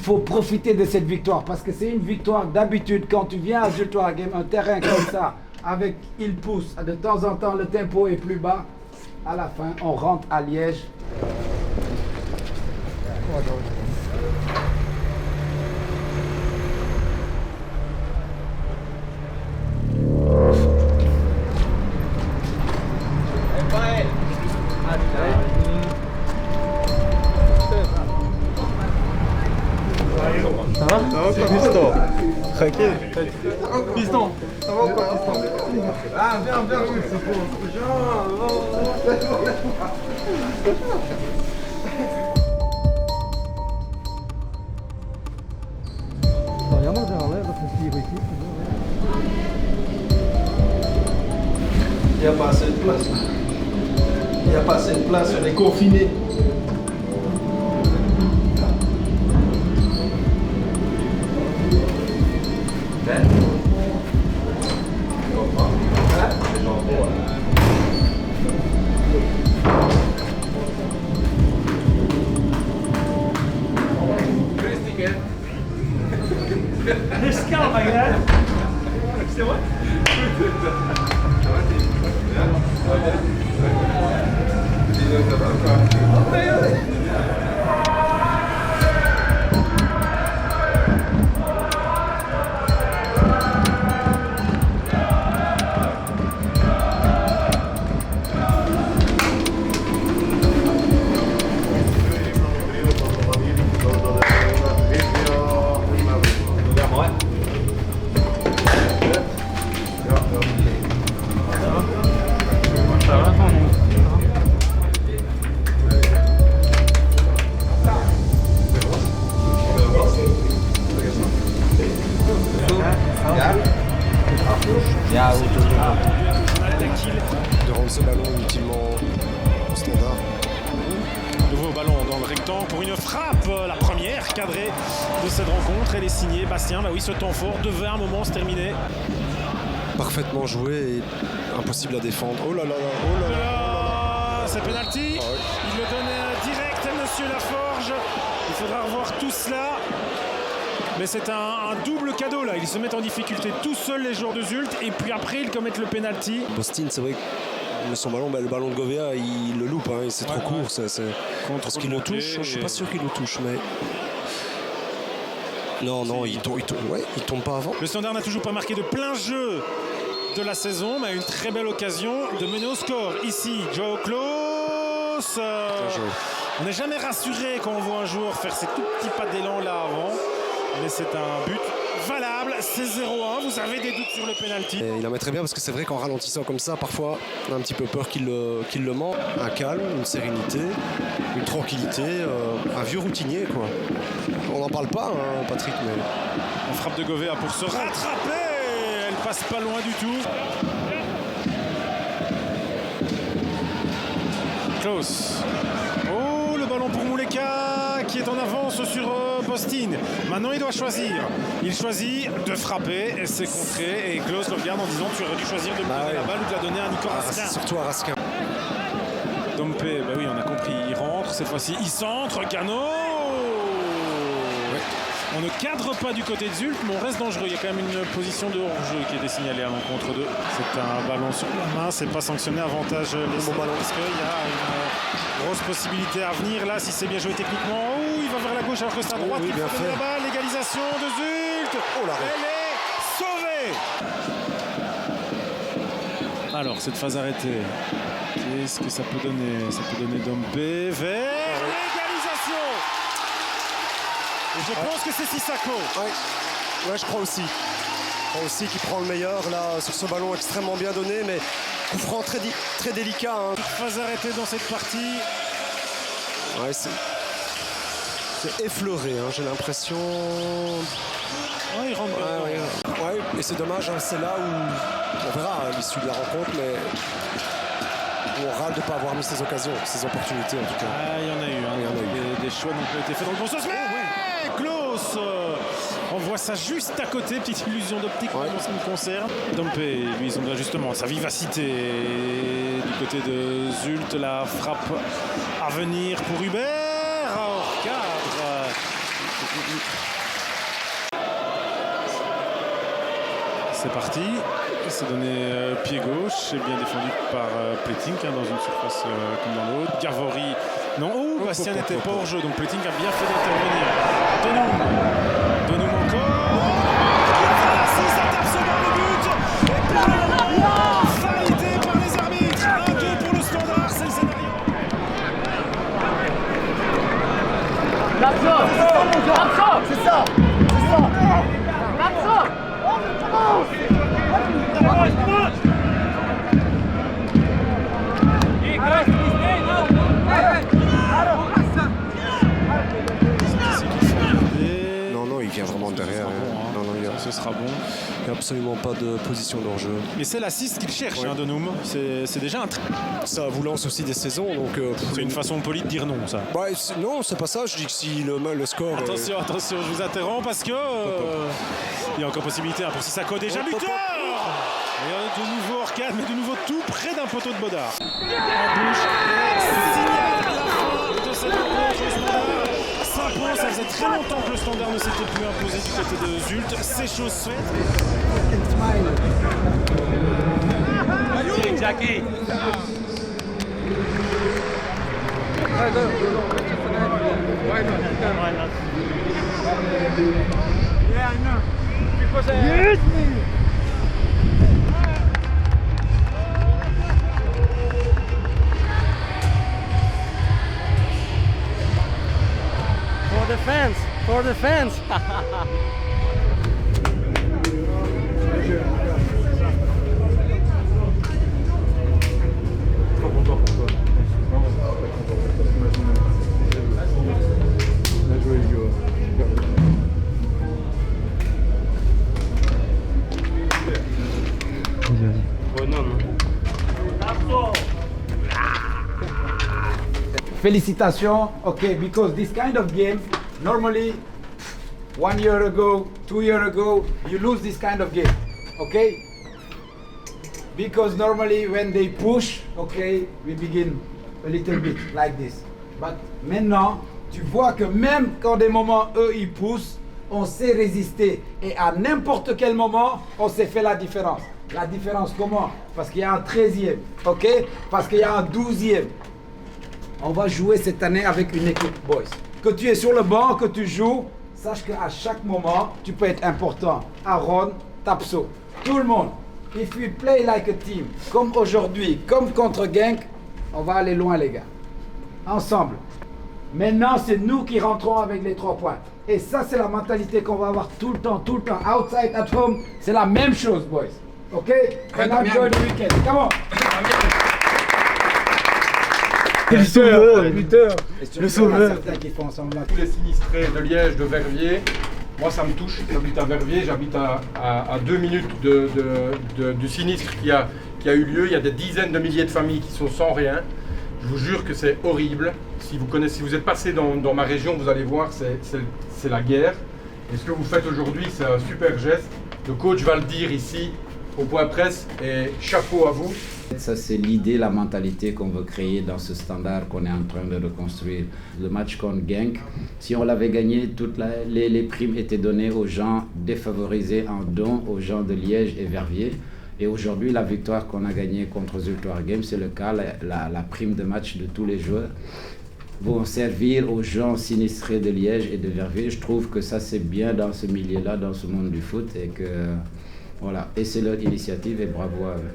faut profiter de cette victoire parce que c'est une victoire d'habitude. Quand tu viens à Zulte Waregem, un terrain comme ça, avec il pousse, de temps en temps le tempo est plus bas. À la fin, on rentre à Liège. Ça va Piston. Tranquille. Piston. Ça va ou pas, Piston? Ah, viens, oui, c'est bon. Il n'y a pas assez de place. Il n'y a pas assez de place, on est confinés. De rendre ce ballon utilement au standard. Nouveau ballon dans le rectangle pour une frappe, la première cadrée de cette rencontre. Elle est signée Bastien. Bah oui, ce temps fort devait à un moment se terminer. Parfaitement joué et impossible à défendre. Oh là là là, oh là là, là. C'est penalty. Ah ouais. Il le donne direct à Monsieur Laforge. Il faudra revoir tout cela. Mais c'est un double cadeau là. Ils se mettent en difficulté tout seuls les joueurs de Zulte et puis après ils commettent le penalty. Bostin, c'est vrai que son ballon, le ballon de Govea, il le loupe, hein, c'est trop court. Contre ce qu'il le touche, je suis pas sûr qu'il le touche, mais. Non, il tombe pas avant. Le Standard n'a toujours pas marqué de plein jeu de la saison, mais a une très belle occasion de mener au score. Ici, Joe Klaus. On n'est jamais rassuré quand on voit un joueur faire ces tout petits pas d'élan là avant. Mais c'est un but valable, c'est 0-1. Vous avez des doutes sur le penalty. Et il en met très bien parce que c'est vrai qu'en ralentissant comme ça, parfois on a un petit peu peur qu'il le ment. Un calme, une sérénité, une tranquillité, un vieux routinier quoi. On n'en parle pas, hein, Patrick, mais. On frappe de Govea pour se rattraper. Elle passe pas loin du tout. Klaus. Oh, le ballon pour Mouleka qui est en avance sur Bostin. Maintenant, il doit choisir. Il choisit de frapper et c'est contré. Et Klaus le regarde en disant tu aurais dû choisir de me donner la balle ou de la donner à Nico Raskin. Surtout à Raskin. Dompe, bah oui, on a compris. Il rentre. Cette fois-ci, il centre. Cano. On ne cadre pas du côté de Zulte, mais on reste dangereux. Il y a quand même une position de hors-jeu qui a été signalée à l'encontre d'eux. C'est un ballon sur la main, c'est pas sanctionné, avantage les ballons. Parce qu'il y a une grosse possibilité à venir là, si c'est bien joué techniquement. Oh, il va vers la gauche alors que c'est à droite. Oui, bien fait. La balle, l'égalisation de Zulte. Oh, l'arrêt. Elle est sauvée. Alors, cette phase arrêtée, qu'est-ce que ça peut donner? Ça peut donner Dompe vers l'égalisation. Et je pense que c'est Sissako. Ouais, je crois aussi. Je crois aussi qu'il prend le meilleur là sur ce ballon extrêmement bien donné, mais coup franc très délicat. Hein. Toute phase arrêtée dans cette partie. Ouais, c'est effleuré, hein, j'ai l'impression. Ouais, il rentre bien. Ouais, et c'est dommage, hein, c'est là où on verra à l'issue de la rencontre, mais on râle de ne pas avoir mis ces occasions, ces opportunités en tout cas. Ah, il y en a eu, hein. Des choix n'ont pas été faits dans le bon sens. Mais Klaus, on voit ça juste à côté, petite illusion d'optique en ce qui me concerne. Dompe, lui, son ajustement, sa vivacité du côté de Zulte, la frappe à venir pour Hubert, hors cadre. C'est parti, c'est donné pied gauche, c'est bien défendu par Plettink dans une surface comme dans l'autre. Garvori, non, Bastien n'était pas hors jeu, donc Plettink a bien fait d'intervenir. Donoum encore. Ça tape ce dans le but. Et pour le moment, validé par les arbitres. 1-2 pour le Standard, c'est le scénario. C'est ça. Non, il vient vraiment derrière. Non, Ce sera bon. il n'y a absolument pas de position d'hors-jeu. Et c'est l'assist qu'il cherche, Donoum. C'est déjà un Ça vous lance aussi des saisons, donc... c'est une façon polie de dire non, ça. Bah, non, c'est pas ça. Je dis que si le score... Attention, je vous interromps parce que il y a encore possibilité pour Sissako déjà buteur. Et de nouveau Orcade, mais de nouveau tout près d'un poteau de Bodard. En bouche, et signale la fin de cette rencontre. Le Standard s'impose. Ça faisait très longtemps que le Standard ne s'était plus imposé du côté de Zulte. C'est chose faite. Jackie. For the fans. Félicitations. Okay, because this kind of game, normally 1 year ago, 2 years ago, you lose this kind of game. Okay? Because normally when they push, okay, we begin a little bit like this. But maintenant, tu vois que même quand des moments, eux, ils poussent, on sait résister. Et à n'importe quel moment, on s'est fait la différence. La différence comment? Parce qu'il y a un 13e, ok? Parce qu'il y a un 12e. On va jouer cette année avec une équipe, boys. Que tu es sur le banc, que tu joues, sache qu'à chaque moment, tu peux être important. Aaron, Tapso, tout le monde. If we play like a team, comme aujourd'hui, comme contre Genk, on va aller loin, les gars. Ensemble. Maintenant, c'est nous qui rentrons avec les 3 points. Et ça, c'est la mentalité qu'on va avoir tout le temps. Outside, at home, c'est la même chose, boys. OK? And enjoy the weekend. Come on! Le sauveur, Le sauveur. Qui font ensemble là. Tous les sinistrés de Liège, de Verviers, moi ça me touche. J'habite à Verviers, j'habite à 2 minutes du sinistre qui a eu lieu. Il y a des dizaines de milliers de familles qui sont sans rien. Je vous jure que c'est horrible. Si vous êtes passé dans ma région, vous allez voir, c'est la guerre. Et ce que vous faites aujourd'hui, c'est un super geste. Le coach va le dire ici au point presse et chapeau à vous. Ça, c'est l'idée, la mentalité qu'on veut créer dans ce Standard qu'on est en train de reconstruire. Le match contre Genk, si on l'avait gagné, toutes les primes étaient données aux gens défavorisés en don, aux gens de Liège et Verviers. Et aujourd'hui, la victoire qu'on a gagnée contre Zulte Waregem, c'est le cas, la prime de match de tous les joueurs vont servir aux gens sinistrés de Liège et de Verviers. Je trouve que ça, c'est bien dans ce milieu-là, dans ce monde du foot. Et que, voilà. Et c'est leur initiative et bravo à eux.